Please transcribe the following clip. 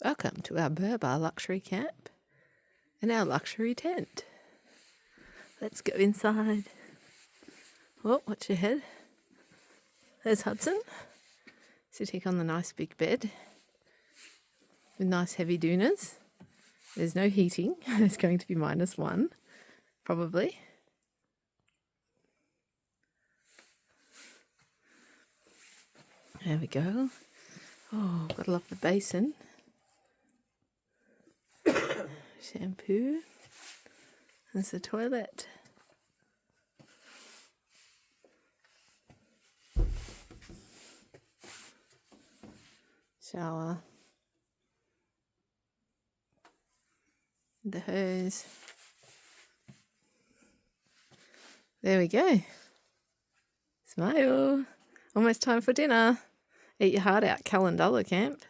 Welcome to our Burbar luxury camp and our luxury tent. Let's go inside. Oh, watch your head. There's Hudson, sitting on the nice big bed with nice heavy doonas. There's no heating. It's going to be -1, probably. There we go. Oh, gotta love the basin. Shampoo. There's the toilet. Shower. The hose. There we go. Smile. Almost time for dinner. Eat your heart out, Calendula camp.